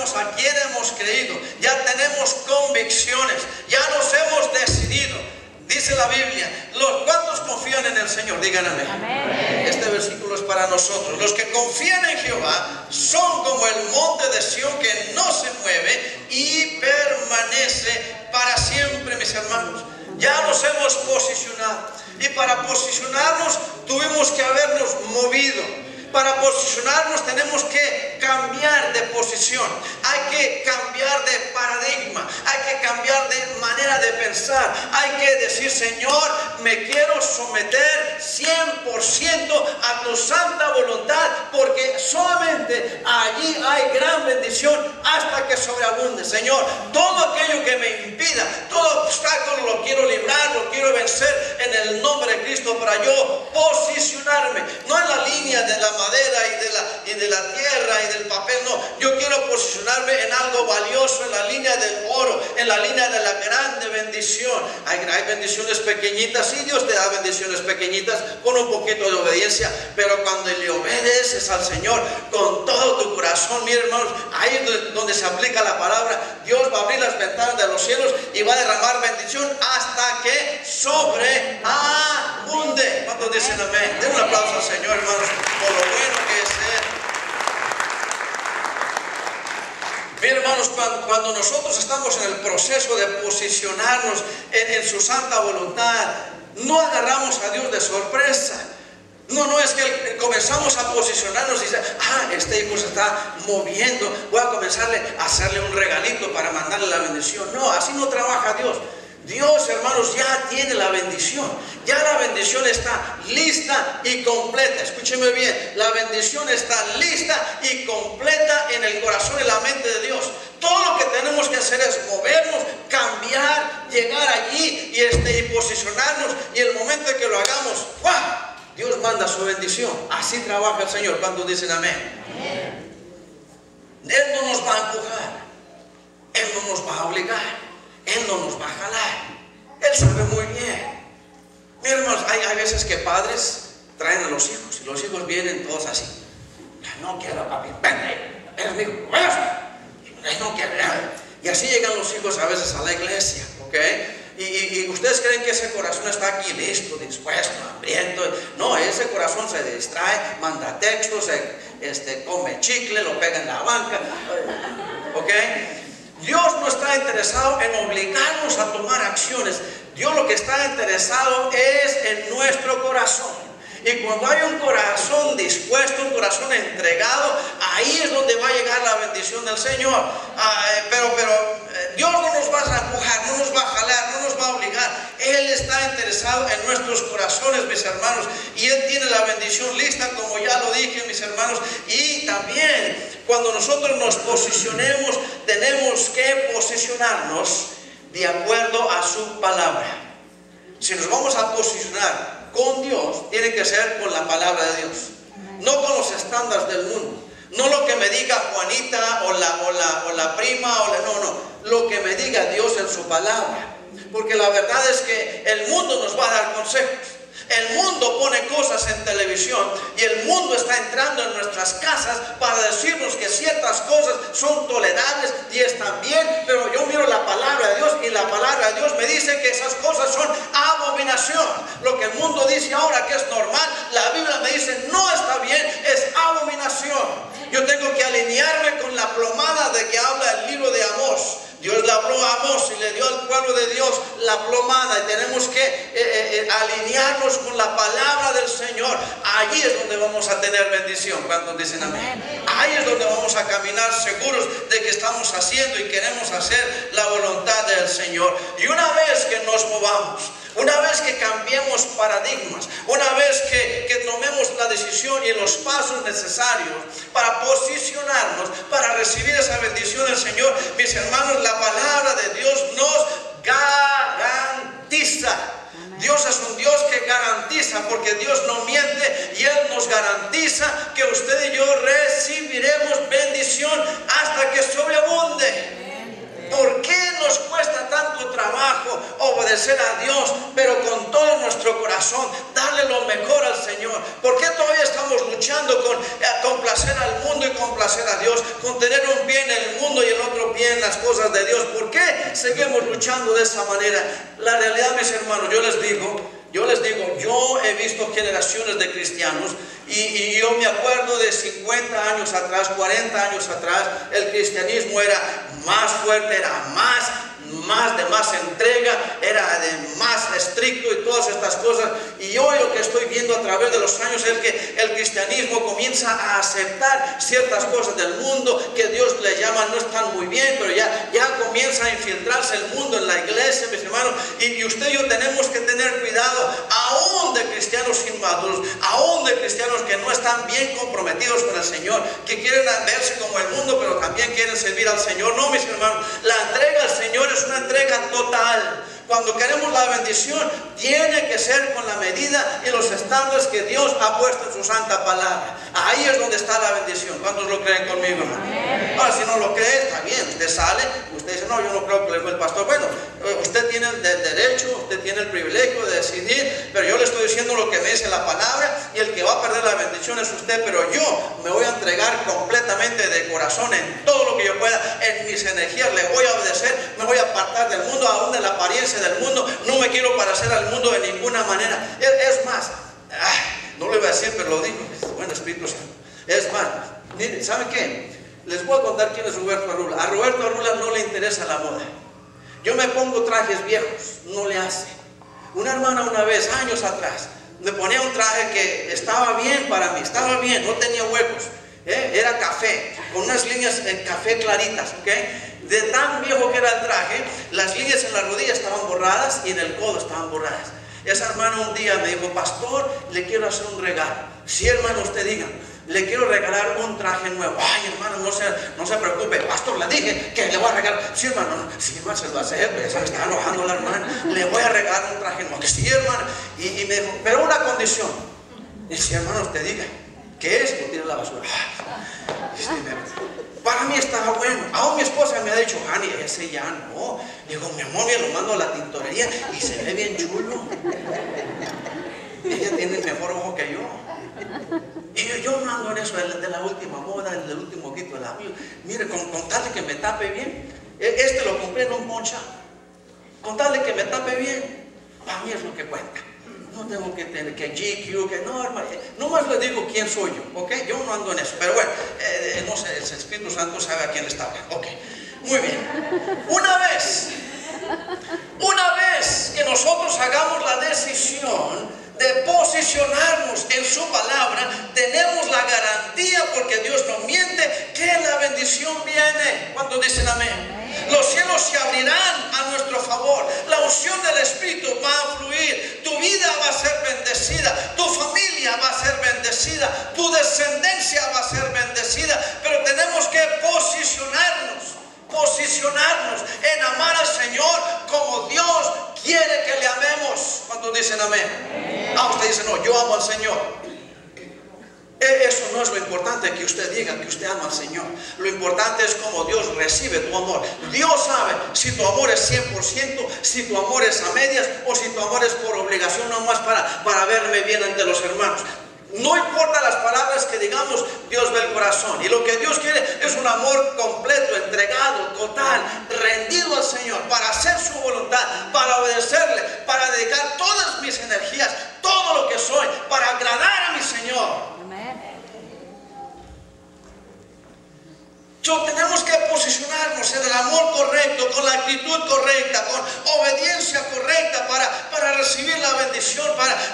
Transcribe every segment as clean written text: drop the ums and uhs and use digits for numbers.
sabemos a quién hemos creído, ya tenemos convicciones, ya nos hemos decidido. Dice la Biblia, ¿cuántos confían en el Señor? Digan amén. Amén. Este versículo es para nosotros. Los que confían en Jehová son como el monte de Sión que no se mueve y permanece para siempre, mis hermanos. Ya nos hemos posicionado, y para posicionarnos tuvimos que habernos movido. Para posicionarnos tenemos que cambiar de posición, hay que cambiar de paradigma, hay que cambiar de manera de pensar, hay que decir: Señor, me quiero someter 100% a tu santa voluntad, porque solamente allí hay gran bendición hasta que sobreabunde. Señor, todo aquello que me impida, todo obstáculo lo quiero librar, lo quiero vencer en el nombre de Cristo, para yo posicionarme, no en la línea de la madera y de la tierra y del papel, no. Yo quiero posicionarme en algo valioso, en la línea del oro, en la línea de la grande bendición. Hay bendiciones pequeñitas, sí, Dios te da bendiciones pequeñitas con un poquito de obediencia, pero cuando le obedeces al Señor con todo tu corazón, mis hermanos, ahí es donde se aplica la palabra. Dios va a abrir las ventanas de los cielos y va a derramar bendición hasta que sobreabunde. ¿Cuántos dicen amén? Den un aplauso al Señor, hermanos, por lo bueno que es Él. Bien, hermanos, cuando nosotros estamos en el proceso de posicionarnos en su santa voluntad, no agarramos a Dios de sorpresa. No es que comenzamos a posicionarnos y dice: este hijo se está moviendo, voy a comenzarle a hacerle un regalito para mandarle la bendición. No, así no trabaja Dios. Dios, hermanos, ya tiene la bendición. Ya la bendición está lista y completa. Escúcheme bien, la bendición está lista y completa en el corazón y la mente de Dios. Todo lo que tenemos que hacer es movernos, cambiar, llegar allí y posicionarnos. Y el momento en que lo hagamos, ¡guau!, Dios manda su bendición. Así trabaja el Señor. ¿Cuántos dicen amén? Amén. Él no nos va a empujar, Él no nos va a obligar, Él no nos va a jalar. Él sabe muy bien. Miren, hermanos, hay veces que padres traen a los hijos y los hijos vienen todos así: no quiero, papi, ven, amigo, no quiero. Y así llegan los hijos a veces a la iglesia, ¿ok? Y ustedes creen que ese corazón está aquí listo, dispuesto, hambriento. No, ese corazón se distrae, manda textos, come chicle, lo pega en la banca, ¿ok? Dios no está interesado en obligarnos a tomar acciones. Dios lo que está interesado es en nuestro corazón. Y cuando hay un corazón dispuesto, un corazón entregado, ahí es donde va a llegar la bendición del Señor. Pero Dios no nos va a empujar, no nos va a jalar, no nos va a obligar. Él está interesado en nuestros corazones, mis hermanos. Y Él tiene la bendición lista, como ya lo dije, mis hermanos. Y también, cuando nosotros nos posicionemos, tenemos que posicionarnos de acuerdo a su palabra. Si nos vamos a posicionar con Dios, tiene que ser con la palabra de Dios, no con los estándares del mundo, no lo que me diga Juanita o la prima, no, lo que me diga Dios en su palabra, porque la verdad es que el mundo nos va a dar consejos. El mundo pone cosas en televisión y el mundo está entrando en nuestras casas para decirnos que ciertas cosas son tolerables y están bien, pero yo miro la palabra de Dios y la palabra de Dios me dice que esas cosas son abominación. Lo que el mundo dice ahora que es normal, la Biblia me dice no está bien, es abominación. Yo tengo que alinearme con la plomada de que habla el libro de Amós. Dios le habló a Amós y le dio al pueblo de Dios la plomada, y tenemos que alinearnos con la palabra del Señor. Allí es donde vamos a tener bendición. ¿Cuántos dicen amén? Ahí es donde vamos a caminar seguros de que estamos haciendo y queremos hacer la voluntad del Señor. Y una vez que nos movamos, una vez que cambiemos paradigmas, una vez que tomemos la decisión y los pasos necesarios para posicionarnos, para recibir esa bendición del Señor, mis hermanos, la palabra de Dios nos garantiza. Dios es un Dios que garantiza, porque Dios no miente, y Él nos garantiza que usted y yo recibiremos bendición hasta que sobreabunde. ¿Por qué nos cuesta tanto trabajo obedecer a Dios, pero con todo nuestro corazón darle lo mejor al Señor? ¿Por qué todavía estamos luchando con complacer al mundo y complacer a Dios, con tener un pie en el mundo y el otro pie en las cosas de Dios. ¿Por qué seguimos luchando de esa manera? La realidad, mis hermanos, yo les digo, yo he visto generaciones de cristianos y yo me acuerdo de 50 años atrás, 40 años atrás, el cristianismo era más fuerte, era de más entrega, era de más estricto y todas estas cosas. Y hoy lo que estoy viendo a través de los años es que el cristianismo comienza a aceptar ciertas cosas del mundo que Dios le llama no están muy bien, pero ya comienza a infiltrarse el mundo en la iglesia, mis hermanos. Y usted y yo tenemos que tener cuidado, aún de cristianos inmaduros, aún de cristianos que no están bien comprometidos con el Señor, que quieren verse como el mundo, pero también quieren servir al Señor. No, mis hermanos, la entrega al Señor es una entrega total. Cuando queremos la bendición, tiene que ser con la medida y los estándares que Dios ha puesto en su santa palabra. Ahí es donde está la bendición. ¿Cuántos lo creen conmigo, hermano? Ahora, si no lo cree, está bien. Usted sale, usted dice, no, yo no creo que le fue el pastor. Bueno, usted tiene el derecho, usted tiene el privilegio de decidir, pero yo le estoy diciendo lo que me dice la palabra, y el que va a perder la bendición es usted, pero yo me voy a entregar completamente de corazón en todo lo que yo pueda, en mis energías, le voy a obedecer, me voy a apartar del mundo, aún de la apariencia del mundo. No me quiero parecer al mundo de ninguna manera. Es más, no le voy a decir, pero lo digo, bueno, Espíritu Santo, es más, miren, ¿saben qué? Les voy a contar quién es Roberto Arrula. A Roberto Arrula no le interesa la moda. Yo me pongo trajes viejos, no le hace. Una hermana una vez, años atrás, me ponía un traje que estaba bien para mí, estaba bien, no tenía huecos, era café, con unas líneas en café claritas, ¿ok? De tan viejo que era el traje, las líneas en la rodilla estaban borradas y en el codo estaban borradas. Esa hermana un día me dijo, pastor, le quiero hacer un regalo. Sí, hermano, usted diga, le quiero regalar un traje nuevo. Ay, hermano, no se preocupe, pastor, le dije que le voy a regalar. Sí, hermano, sí, hermano, se lo hace, pero ya se está enojando la hermana. Le voy a regalar un traje nuevo. Que sí, hermano. Y me dijo, pero una condición. Y sí, hermano, usted diga, ¿qué es? Lo tira a la basura. Para mí estaba bueno. Aún mi esposa me ha dicho, Hani, ese ya no. Digo, mi amor, me lo mando a la tintorería y se ve bien chulo. Ella tiene el mejor ojo que yo. Y yo no ando en eso de la última moda, del último quito de labio. Mire, con tal de que me tape bien. Este lo compré en un poncha. Con tal de que me tape bien, para mí es lo que cuenta. No tengo que tener que GQ, que no, hermano. Nomás le digo quién soy yo, ¿ok? Yo no ando en eso. Pero bueno, no sé, el Espíritu Santo sabe a quién le está hablando. Ok, muy bien. Una vez que nosotros hagamos la decisión de posicionarnos en su palabra, tenemos la garantía, porque Dios no miente, que la bendición viene. ¿Cuántos dicen amén? Los cielos se abrirán a nuestro favor. La unción del Espíritu va a fluir. Tu vida va a ser bendecida. Tu familia va a ser bendecida. Tu descendencia va a ser bendecida. Pero tenemos que posicionarnos en amar al Señor como Dios quiere que le amemos. ¿Cuántos dicen amén? Usted dice, no, yo amo al Señor. Eso no es lo importante, que usted diga que usted ama al Señor. Lo importante es cómo Dios recibe tu amor. Dios sabe si tu amor es 100%, si tu amor es a medias, o si tu amor es por obligación nomás para verme bien ante los hermanos. No importa las palabras que digamos, Dios ve el corazón. Y lo que Dios quiere es un amor completo, entregado, total, rendido al Señor, para hacer su voluntad, para obedecerle, para dedicar todas mis energías, todo lo que soy, para agradar a mi Señor. Tenemos que posicionarnos en el amor correcto, con la actitud correcta, con obediencia correcta para recibir la bendición.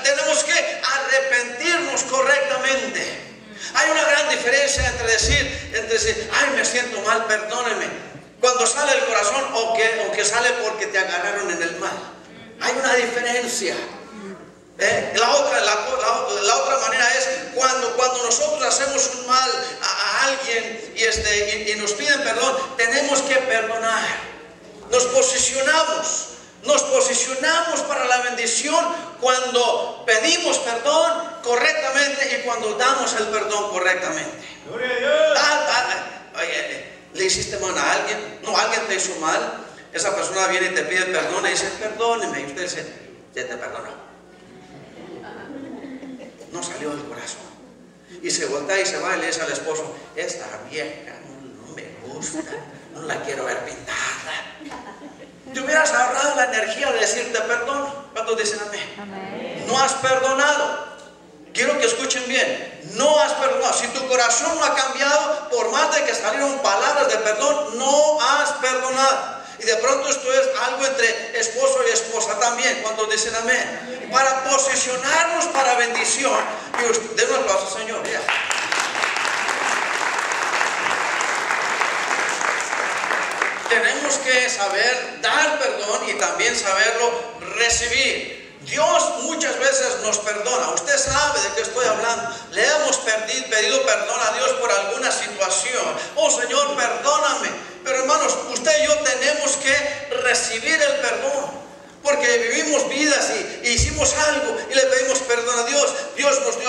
Tenemos que arrepentirnos correctamente. Hay una gran diferencia entre decir, ay, me siento mal, perdóneme, cuando sale del corazón, o que sale porque te agarraron en el mal. Hay una diferencia. La otra manera es cuando nosotros hacemos un mal a alguien y nos piden perdón, tenemos que perdonar. Nos posicionamos para la bendición cuando pedimos perdón correctamente y cuando damos el perdón correctamente. ¿Le hiciste mal a alguien? No, alguien te hizo mal. Esa persona viene y te pide perdón y dice, perdóneme. Y usted dice, ya te perdonó. No salió del corazón. Y se voltea y se va y le dice al esposo, esta vieja no me gusta, no la quiero ver pintada. Te hubieras ahorrado la energía de decirte perdón. ¿Cuántos dicen amén? Amén. No has perdonado. Quiero que escuchen bien. No has perdonado. Si tu corazón no ha cambiado, por más de que salieron palabras de perdón, no has perdonado. Y de pronto esto es algo entre esposo y esposa también. ¿Cuántos dicen amén? Para posicionarnos para bendición. Y den un aplauso, Señor. Ya. Tenemos que saber dar perdón y también saberlo recibir. Dios muchas veces nos perdona. Usted sabe de qué estoy hablando. Le hemos pedido perdón a Dios por alguna situación. Oh Señor, perdóname. Pero hermanos, usted y yo tenemos que recibir el perdón. Porque vivimos vidas y hicimos algo y le pedimos perdón a Dios. Dios nos dio